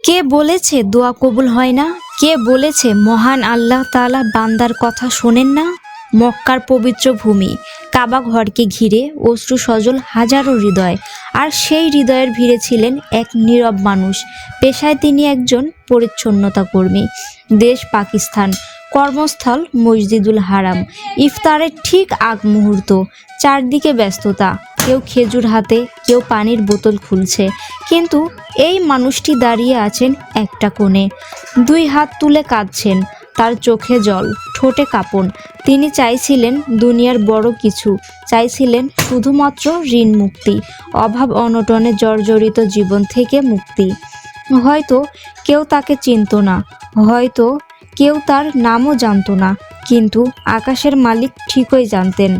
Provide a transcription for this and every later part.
কে বলেছে দোয়া কবুল হয় না? কে বলেছে মহান আল্লাহ তাআলা বান্দার কথা শোনেন না? মক্কার পবিত্র ভূমি কাবা ঘরকে ঘিরে অশ্রু সজল হাজারো হৃদয়, আর সেই হৃদয়ের ভিড়ে ছিলেন এক নীরব মানুষ। পেশায় তিনি একজন পরিচ্ছন্নতা কর্মী। দেশ পাকিস্তান, কর্মস্থল মসজিদুল হারাম। ইফতারের ঠিক আগ মুহূর্ত, চারদিকে ব্যস্ততা, কেউ খেজুর হাতে, কেউ পানির বোতল খুলছে, কিন্তু এই মানুষটি দাঁড়িয়ে আছেন একটা কোণে, দুই হাত তুলে কাঁদছেন, তার চোখে জল, ঠোঁটে কাঁপন। তিনি চাইছিলেন দুনিয়ার বড় কিছু, চাইছিলেন শুধুমাত্র ঋণ মুক্তি, অভাব অনটনে জর্জরিত জীবন থেকে মুক্তি। হয়তো কেউ তাকে চিনত না, হয়তো কেউ তার নামও জানত না, কিন্তু আকাশের মালিক ঠিকই জানতেন।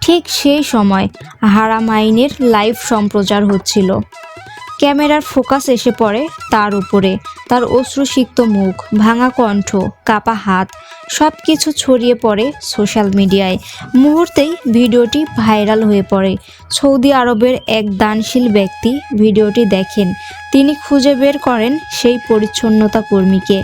ঠিক সেই সময় হারাম আইনের লাইভ সম্প্রচার হচ্ছিল। ক্যামেরার ফোকাস এসে পড়ে তার উপরে, তার অশ্রুসিক্ত মুখ, ভাঙা কণ্ঠ, কাপা হাত, সব কিছু ছড়িয়ে পড়ে সোশ্যাল মিডিয়ায়। মুহূর্তেই ভিডিওটি ভাইরাল হয়ে পড়ে। সৌদি আরবের এক দানশীল ব্যক্তি ভিডিওটি দেখেন। তিনি খুঁজে বের করেন সেই পরিচ্ছন্নতা কর্মীকে,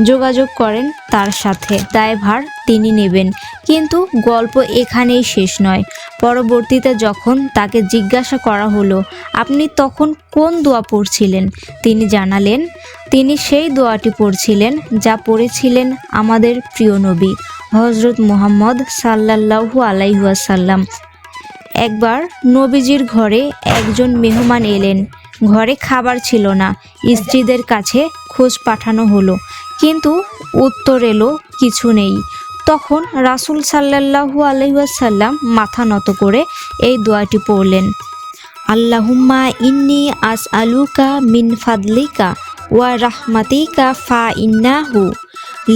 যোগাযোগ করেন তার সাথে। দায়ভার তিনি নেবেন। কিন্তু গল্প এখানেই শেষ নয়। পরবর্তীতে যখন তাকে জিজ্ঞাসা করা হলো, আপনি তখন কোন দোয়া পড়ছিলেন, তিনি জানালেন তিনি সেই দোয়াটি পড়ছিলেন যা পড়েছিলেন আমাদের প্রিয় নবী হযরত মুহাম্মদ সাল্লাল্লাহু আলাইহি ওয়াসাল্লাম। একবার নবীজির ঘরে একজন মেহমান এলেন। ঘরে খাবার ছিল না। স্ত্রীদের কাছে খোঁজ পাঠানো হলো, কিন্তু উত্তর এলো কিছু নেই। তখন রাসূল সাল্লাল্লাহু আলাইহি ওয়াসাল্লাম মাথা নত করে এই দোয়াটি পড়লেন, আল্লাহুম্মা ইন্নী আসআলুকা মিন ফাদলিকা ওয়া রাহমাতিকা ফা ইন্নাহু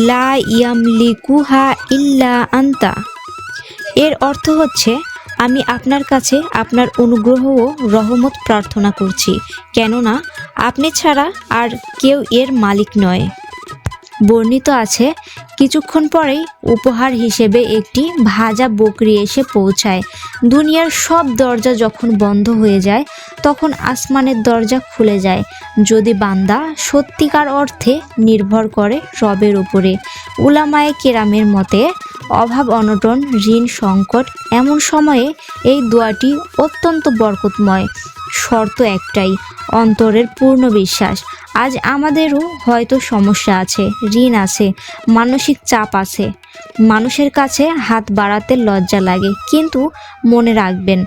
লা ইয়ামলিকুহা ইল্লা আনতা। এর অর্থ হচ্ছে, আমি আপনার কাছে আপনার অনুগ্রহ ও রহমত প্রার্থনা করছি, কেননা আপনি ছাড়া আর কেউ এর মালিক নয়। বর্ণিত আছে, কিছুক্ষণ পরেই উপহার হিসেবে একটি ভাজা বকরি এসে পৌঁছায়। দুনিয়ার সব দরজা যখন বন্ধ হয়ে যায়, তখন আসমানের দরজা খুলে যায়, যদি বান্দা সত্যিকার অর্থে নির্ভর করে রবের উপরে। উলামায়ে কেরামের মতে, অভাব অনটন, ঋণ সংকট, এমন সময়ে এই দোয়াটি অত্যন্ত বরকতময়। শর্ত একটাই, অন্তরের পূর্ণ বিশ্বাস। আজ আমাদেরও হয়তো সমস্যা আছে, ঋণ আছে, মানসিক চাপ আছে, মানুষের কাছে হাত বাড়াতে লজ্জা লাগে, কিন্তু মনে রাখবেন,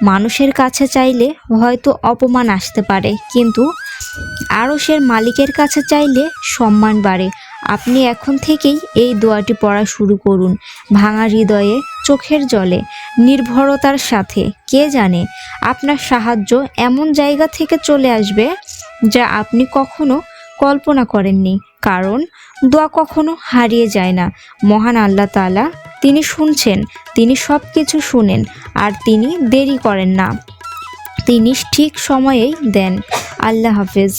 মানুষের কাছে চাইলে হয়তো অপমান আসতে পারে, কিন্তু আরশের মালিকের কাছে চাইলে সম্মান বাড়ে। আপনি এখন থেকেই এই দোয়াটি পড়া শুরু করুন, ভাঙা হৃদয়ে, চোখের জলে, নির্ভরতার সাথে। কে জানে আপনার সাহায্য এমন জায়গা থেকে চলে আসবে যা আপনি কখনো কল্পনা করেননি, কারণ দোয়া কখনো হারিয়ে যায় না। মহান আল্লাহ তাআলা, তিনি শুনছেন, তিনি সব কিছু শুনেন, আর তিনি দেরি করেন না, তিনি ঠিক সময়েই দেন। আল্লাহ হাফেজ।